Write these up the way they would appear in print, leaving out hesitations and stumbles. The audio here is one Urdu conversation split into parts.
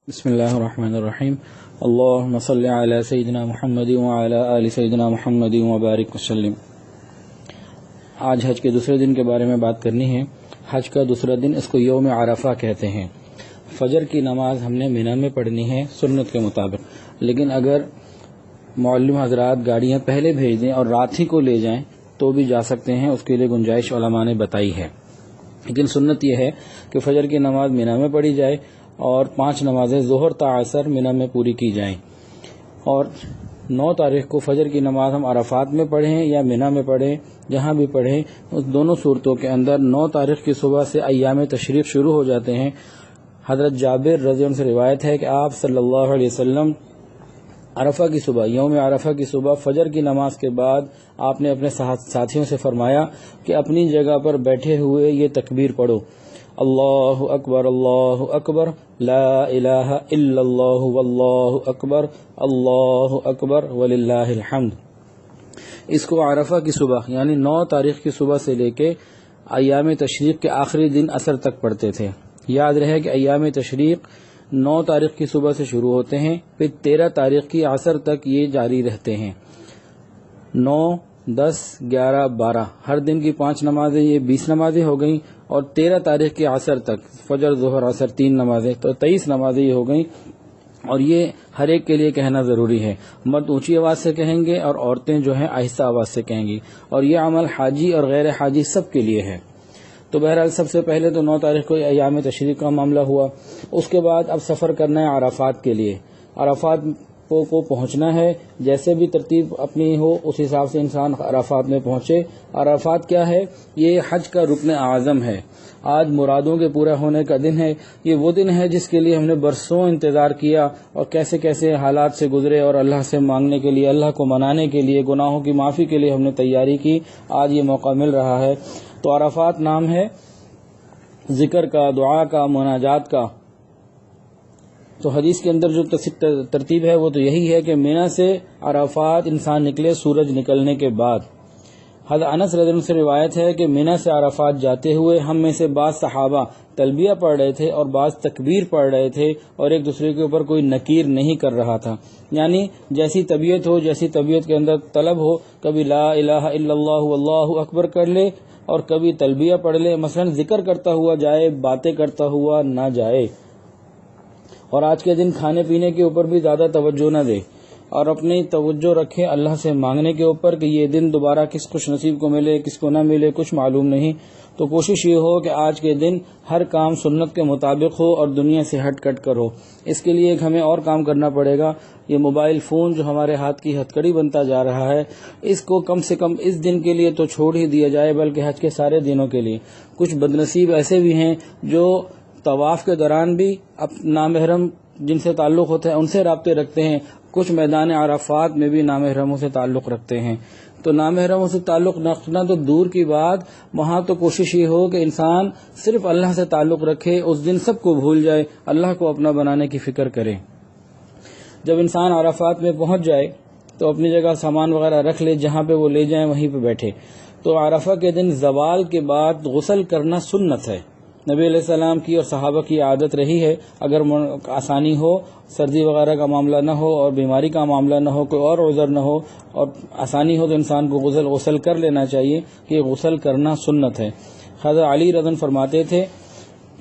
بسم اللہ الرحمن الرحیم اللہم صلی علی سیدنا محمد وعلی آل سیدنا محمد وبارک وسلم۔ آج حج کے دوسرے دن کے بارے میں بات کرنی ہے۔ حج کا دوسرا دن اس کو یوم عرفہ کہتے ہیں۔ فجر کی نماز ہم نے مینا میں پڑھنی ہے سنت کے مطابق، لیکن اگر معلم حضرات گاڑیاں پہلے بھیج دیں اور رات ہی کو لے جائیں تو بھی جا سکتے ہیں، اس کے لیے گنجائش علماء نے بتائی ہے۔ لیکن سنت یہ ہے کہ فجر کی نماز مینا میں پڑھی جائے اور 5 نمازیں ظہر تا عصر مینا میں پوری کی جائیں، اور 9 تاریخ کو فجر کی نماز ہم عرفات میں پڑھیں یا مینا میں پڑھیں، جہاں بھی پڑھیں، اس دونوں صورتوں کے اندر 9 تاریخ کی صبح سے ایام تشریق شروع ہو جاتے ہیں۔ حضرت جابر رضی اللہ عنہ سے روایت ہے کہ آپ صلی اللہ علیہ وسلم عرفہ کی صبح، یوم عرفہ کی صبح فجر کی نماز کے بعد آپ نے اپنے ساتھیوں سے فرمایا کہ اپنی جگہ پر بیٹھے ہوئے یہ تکبیر پڑھو، اللہ اکبر لا الہ الا اللہ واللہ اکبر وللہ الحمد۔ اس کو عرفہ کی صبح یعنی 9 تاریخ کی صبح سے لے کے ایام تشریق کے آخری دن عصر تک پڑھتے تھے۔ یاد رہے کہ ایام تشریق 9 تاریخ کی صبح سے شروع ہوتے ہیں، پھر 13 تاریخ کی عصر تک یہ جاری رہتے ہیں۔ 9 10 11 12 ہر دن کی 5 نمازیں، یہ 20 نمازیں ہو گئیں، اور 13 تاریخ کی عصر تک فجر ظہر عصر 3 نمازیں، تو 23 نمازیں یہ ہو گئیں۔ اور یہ ہر ایک کے لیے کہنا ضروری ہے، مرد اونچی آواز سے کہیں گے اور عورتیں جو ہیں آہستہ آواز سے کہیں گی، اور یہ عمل حاجی اور غیر حاجی سب کے لیے ہے۔ تو بہرحال سب سے پہلے تو 9 تاریخ کو ایام تشریق کا معاملہ ہوا۔ اس کے بعد اب سفر کرنا ہے عرفات کے لیے۔ عرفات کو پہنچنا ہے، جیسے بھی ترتیب اپنی ہو اس حساب سے انسان عرفات میں پہنچے۔ عرفات کیا ہے؟ یہ حج کا رکن اعظم ہے۔ آج مرادوں کے پورا ہونے کا دن ہے۔ یہ وہ دن ہے جس کے لیے ہم نے برسوں انتظار کیا اور کیسے کیسے حالات سے گزرے، اور اللہ سے مانگنے کے لیے، اللہ کو منانے کے لیے، گناہوں کی معافی کے لیے ہم نے تیاری کی۔ آج یہ موقع مل رہا ہے۔ تو عرفات نام ہے ذکر کا، دعا کا، مناجات کا۔ تو حدیث کے اندر جو ترتیب ہے وہ تو یہی ہے کہ مینا سے عرفات انسان نکلے سورج نکلنے کے بعد۔ حضرت انس رضی اللہ عنہ سے روایت ہے کہ مینا سے عرفات جاتے ہوئے ہم میں سے بعض صحابہ تلبیہ پڑھ رہے تھے اور بعض تکبیر پڑھ رہے تھے، اور ایک دوسرے کے اوپر کوئی نکیر نہیں کر رہا تھا۔ یعنی جیسی طبیعت ہو، جیسی طبیعت کے اندر طلب ہو، کبھی لا الہ الا اللہ واللہ اکبر کر لے اور کبھی تلبیہ پڑھ لے، مثلا ذکر کرتا ہوا جائے، باتیں کرتا ہوا نہ جائے۔ اور آج کے دن کھانے پینے کے اوپر بھی زیادہ توجہ نہ دے، اور اپنی توجہ رکھے اللہ سے مانگنے کے اوپر کہ یہ دن دوبارہ کس خوش نصیب کو ملے، کس کو نہ ملے، کچھ معلوم نہیں۔ تو کوشش یہ ہو کہ آج کے دن ہر کام سنت کے مطابق ہو اور دنیا سے ہٹ کٹ کر ہو۔ اس کے لیے ایک ہمیں اور کام کرنا پڑے گا۔ یہ موبائل فون جو ہمارے ہاتھ کی ہتھکڑی بنتا جا رہا ہے، اس کو کم سے کم اس دن کے لیے تو چھوڑ ہی دیا جائے، بلکہ حج کے سارے دنوں کے لیے۔ کچھ بدنصیب ایسے بھی ہیں جو طواف کے دوران بھی نامحرم جن سے تعلق ہوتا ہے ان سے رابطے رکھتے ہیں، کچھ میدان عرفات میں بھی نامحرموں سے تعلق رکھتے ہیں۔ تو نامحرموں سے تعلق رکھنا تو دور کی بات، وہاں تو کوشش یہ ہو کہ انسان صرف اللہ سے تعلق رکھے، اس دن سب کو بھول جائے، اللہ کو اپنا بنانے کی فکر کرے۔ جب انسان عرفات میں پہنچ جائے تو اپنی جگہ سامان وغیرہ رکھ لے، جہاں پہ وہ لے جائیں وہیں پہ بیٹھے۔ تو عرفہ کے دن زوال کے بعد غسل کرنا سنت ہے، نبی علیہ السلام کی اور صحابہ کی عادت رہی ہے۔ اگر آسانی ہو، سردی وغیرہ کا معاملہ نہ ہو اور بیماری کا معاملہ نہ ہو، کوئی اور عذر نہ ہو اور آسانی ہو، تو انسان کو غسل کر لینا چاہیے، کہ غسل کرنا سنت ہے۔ حضرت علی رضی اللہ عنہ فرماتے تھے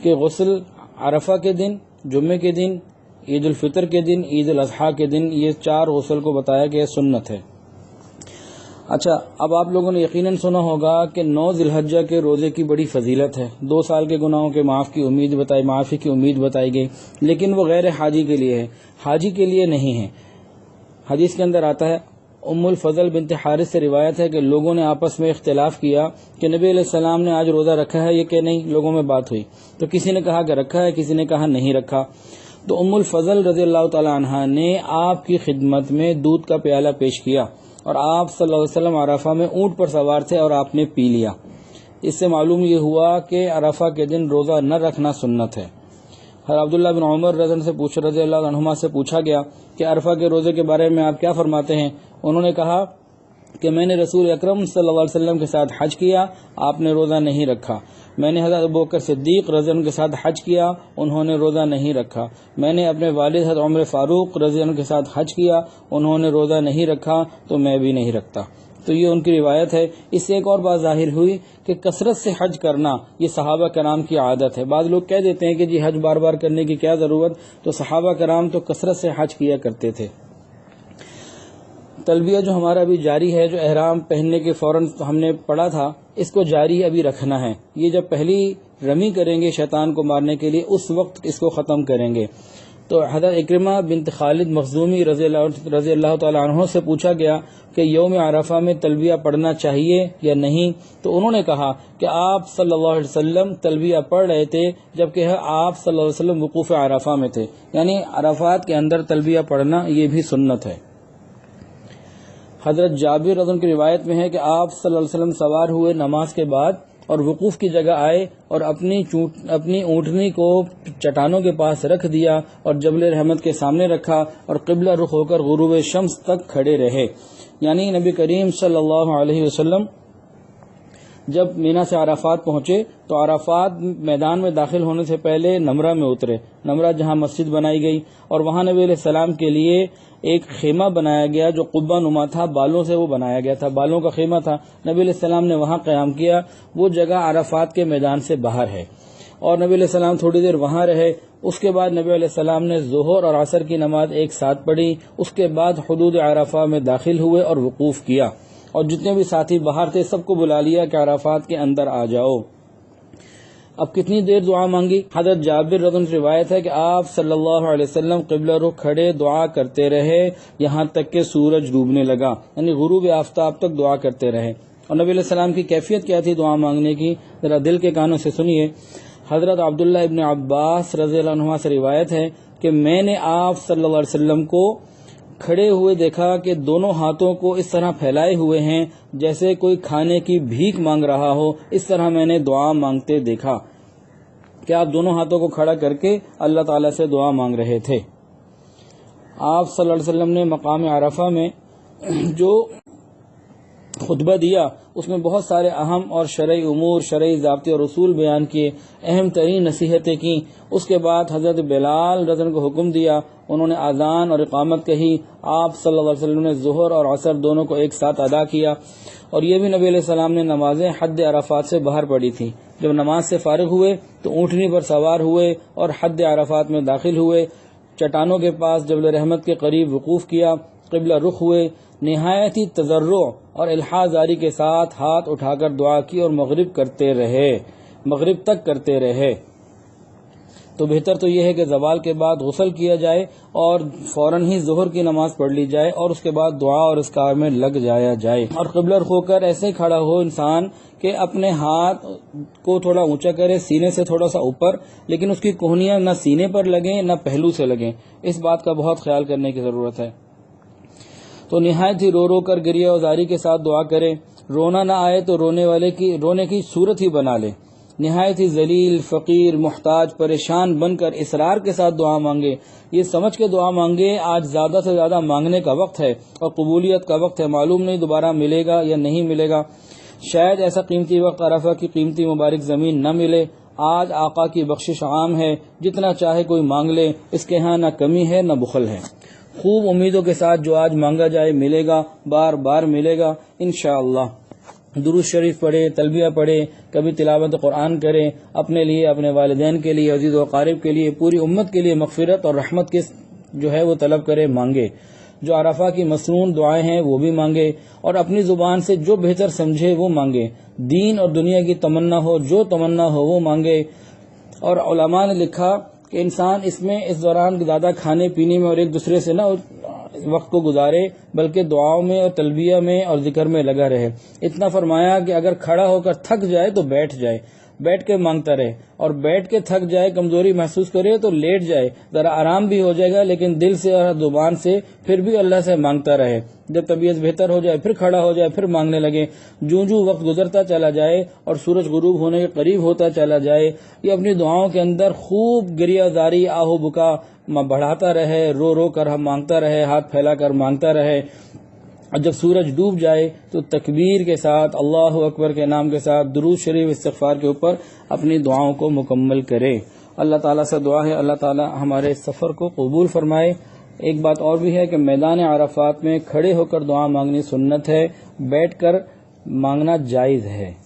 کہ غسل عرفہ کے دن، جمعے کے دن، عید الفطر کے دن، عید الاضحیٰ کے دن، یہ 4 غسل کو بتایا کہ یہ سنت ہے۔ اچھا، اب آپ لوگوں نے یقیناً سنا ہوگا کہ 9 ذی الحجہ کے روزے کی بڑی فضیلت ہے۔ 2 سال کے گناہوں کے معافی کی امید بتائی گئی، لیکن وہ غیر حاجی کے لیے ہے، حاجی کے لیے نہیں ہے۔ حدیث کے اندر آتا ہے، ام الفضل بنت حارث سے روایت ہے کہ لوگوں نے آپس میں اختلاف کیا کہ نبی علیہ السلام نے آج روزہ رکھا ہے یہ کہ نہیں۔ لوگوں میں بات ہوئی تو کسی نے کہا کہ رکھا ہے، کسی نے کہا نہیں رکھا۔ تو ام الفضل رضی اللہ تعالی عنہا نے آپ کی خدمت میں دودھ کا پیالہ پیش کیا، اور آپ صلی اللہ علیہ وسلم عرفہ میں اونٹ پر سوار تھے اور آپ نے پی لیا۔ اس سے معلوم یہ ہوا کہ عرفہ کے دن روزہ نہ رکھنا سنت ہے۔ حضرت عبداللہ بن عمر رضی اللہ عنہما سے پوچھا گیا کہ عرفہ کے روزے کے بارے میں آپ کیا فرماتے ہیں؟ انہوں نے کہا کہ میں نے رسول اکرم صلی اللہ علیہ وسلم کے ساتھ حج کیا، آپ نے روزہ نہیں رکھا۔ میں نے حضرت ابوبکر صدیق رضی اللہ عنہ کے ساتھ حج کیا، انہوں نے روزہ نہیں رکھا۔ میں نے اپنے والد حضرت عمر فاروق رضی اللہ عنہ کے ساتھ حج کیا، انہوں نے روزہ نہیں رکھا تو میں بھی نہیں رکھتا۔ تو یہ ان کی روایت ہے۔ اس سے ایک اور بات ظاہر ہوئی کہ کثرت سے حج کرنا یہ صحابہ کرام کی عادت ہے۔ بعض لوگ کہہ دیتے ہیں کہ جی حج بار بار کرنے کی کیا ضرورت، تو صحابہ کرام تو کثرت سے حج کیا کرتے تھے۔ تلبیہ جو ہمارا ابھی جاری ہے، جو احرام پہننے کے فوراً ہم نے پڑھا تھا، اس کو جاری ابھی رکھنا ہے۔ یہ جب پہلی رمی کریں گے شیطان کو مارنے کے لیے، اس وقت اس کو ختم کریں گے۔ تو حضرت اکرمہ بنت خالد مخزومی رضی اللہ تعالی عنہ سے پوچھا گیا کہ یوم عرفہ میں تلبیہ پڑھنا چاہیے یا نہیں، تو انہوں نے کہا کہ آپ صلی اللہ علیہ وسلم تلبیہ پڑھ رہے تھے جبکہ آپ صلی اللہ علیہ وسلم وقوف عرفہ میں تھے، یعنی عرفات کے اندر تلبیہ پڑھنا یہ بھی سنت ہے۔ حضرت جابر رضی اللہ عنہ کی روایت میں ہے کہ آپ صلی اللہ علیہ وسلم سوار ہوئے نماز کے بعد اور وقوف کی جگہ آئے اور اپنی اونٹنی کو چٹانوں کے پاس رکھ دیا اور جبل رحمت کے سامنے رکھا اور قبلہ رخ ہو کر غروب شمس تک کھڑے رہے۔ یعنی نبی کریم صلی اللہ علیہ وسلم جب مینا سے عرفات پہنچے تو عرفات میدان میں داخل ہونے سے پہلے نمرہ میں اترے، نمرہ جہاں مسجد بنائی گئی، اور وہاں نبی علیہ السلام کے لیے ایک خیمہ بنایا گیا جو قبہ نما تھا، بالوں سے وہ بنایا گیا تھا، بالوں کا خیمہ تھا، نبی علیہ السلام نے وہاں قیام کیا۔ وہ جگہ عرفات کے میدان سے باہر ہے، اور نبی علیہ السلام تھوڑی دیر وہاں رہے۔ اس کے بعد نبی علیہ السلام نے ظہر اور عصر کی نماز ایک ساتھ پڑھی، اس کے بعد حدود عرفہ میں داخل ہوئے اور وقوف کیا، اور جتنے بھی ساتھی باہر تھے سب کو بلا لیا کہ عرفات کے اندر آ جاؤ۔ اب کتنی دیر دعا مانگی؟ حضرت جابر رضی اللہ عنہ روایت ہے کہ آپ صلی اللہ علیہ وسلم قبلہ رخ کھڑے دعا کرتے رہے یہاں تک کہ سورج ڈوبنے لگا، یعنی غروب آفتاب تک دعا کرتے رہے۔ اور نبی علیہ السلام کی کیفیت کیا تھی دعا مانگنے کی، ذرا دل کے کانوں سے سنیے۔ حضرت عبداللہ ابن عباس رضی اللہ عنہ سے روایت ہے کہ میں نے آپ صلی اللہ علیہ وسلم کو کھڑے ہوئے دیکھا کہ دونوں ہاتھوں کو اس طرح پھیلائے ہوئے ہیں جیسے کوئی کھانے کی بھیک مانگ رہا ہو، اس طرح میں نے دعا مانگتے دیکھا کہ آپ دونوں ہاتھوں کو کھڑا کر کے اللہ تعالیٰ سے دعا مانگ رہے تھے۔ آپ صلی اللہ علیہ وسلم نے مقام عرفہ میں جو خطبہ دیا اس میں بہت سارے اہم اور شرعی امور، شرعی ضابطے اور اصول بیان کیے، اہم ترین نصیحتیں کی۔ اس کے بعد حضرت بلال رضی اللہ عنہ کو حکم دیا، انہوں نے اذان اور اقامت کہی۔ آپ صلی اللہ علیہ وسلم نے ظہر اور عصر دونوں کو ایک ساتھ ادا کیا، اور یہ بھی نبی علیہ السلام نے نمازیں حد عرفات سے باہر پڑھی تھیں۔ جب نماز سے فارغ ہوئے تو اونٹنی پر سوار ہوئے اور حد عرفات میں داخل ہوئے، چٹانوں کے پاس جبل رحمت کے قریب وقوف کیا، قبلہ رخ ہوئے، نہایت ہی تضرع اور الحاح زاری کے ساتھ ہاتھ اٹھا کر دعا کی اور مغرب تک کرتے رہے۔ تو بہتر تو یہ ہے کہ زوال کے بعد غسل کیا جائے اور فوراً ہی ظہر کی نماز پڑھ لی جائے اور اس کے بعد دعا اور اس کار میں لگ جایا جائے، اور قبلہ رخ ہو کر ایسے کھڑا ہو انسان کہ اپنے ہاتھ کو تھوڑا اونچا کرے، سینے سے تھوڑا سا اوپر، لیکن اس کی کوہنیاں نہ سینے پر لگیں نہ پہلو سے لگیں۔ اس بات کا بہت خیال کرنے کی ضرورت ہے۔ تو نہایت ہی رو رو کر گریہ وزاری کے ساتھ دعا کرے، رونا نہ آئے تو رونے کی صورت ہی بنا لے، نہایت ہی ذلیل، فقیر، محتاج، پریشان بن کر اصرار کے ساتھ دعا مانگے، یہ سمجھ کے دعا مانگے آج زیادہ سے زیادہ مانگنے کا وقت ہے اور قبولیت کا وقت ہے، معلوم نہیں دوبارہ ملے گا یا نہیں ملے گا، شاید ایسا قیمتی وقت عرفہ کی قیمتی مبارک زمین نہ ملے۔ آج آقا کی بخشش عام ہے، جتنا چاہے کوئی مانگ لے، اس کے ہاں نہ کمی ہے نہ بخل ہے۔ خوب امیدوں کے ساتھ جو آج مانگا جائے ملے گا، بار بار ملے گا انشاءاللہ۔ درود شریف پڑھے، تلبیہ پڑھے، کبھی تلاوت قرآن کرے، اپنے لیے، اپنے والدین کے لیے، عزیز و اقارب کے لیے، پوری امت کے لیے مغفرت اور رحمت کے جو ہے وہ طلب کرے، مانگے۔ جو عرفہ کی مسنون دعائیں ہیں وہ بھی مانگے، اور اپنی زبان سے جو بہتر سمجھے وہ مانگے، دین اور دنیا کی تمنا ہو، جو تمنا ہو وہ مانگے۔ اور علماء نے لکھا کہ انسان اس دوران زیادہ کھانے پینے میں اور ایک دوسرے سے نہ وقت کو گزارے، بلکہ دعاؤں میں اور تلبیہ میں اور ذکر میں لگا رہے۔ اتنا فرمایا کہ اگر کھڑا ہو کر تھک جائے تو بیٹھ جائے، بیٹھ کے مانگتا رہے، اور بیٹھ کے تھک جائے، کمزوری محسوس کرے تو لیٹ جائے، ذرا آرام بھی ہو جائے گا، لیکن دل سے اور زبان سے پھر بھی اللہ سے مانگتا رہے۔ جب طبیعت بہتر ہو جائے پھر کھڑا ہو جائے، پھر مانگنے لگے۔ جوں وقت گزرتا چلا جائے اور سورج غروب ہونے کے قریب ہوتا چلا جائے، یہ اپنی دعاؤں کے اندر خوب گریہ زاری، آہو بکا بڑھاتا رہے، رو رو کر ہم مانگتا رہے، ہاتھ پھیلا کر مانگتا رہے، اور جب سورج ڈوب جائے تو تکبیر کے ساتھ اللہ اکبر کے نام کے ساتھ درود شریف استغفار کے اوپر اپنی دعاؤں کو مکمل کرے۔ اللہ تعالیٰ سے دعا ہے اللہ تعالیٰ ہمارے سفر کو قبول فرمائے۔ ایک بات اور بھی ہے کہ میدان عرفات میں کھڑے ہو کر دعا مانگنی سنت ہے، بیٹھ کر مانگنا جائز ہے۔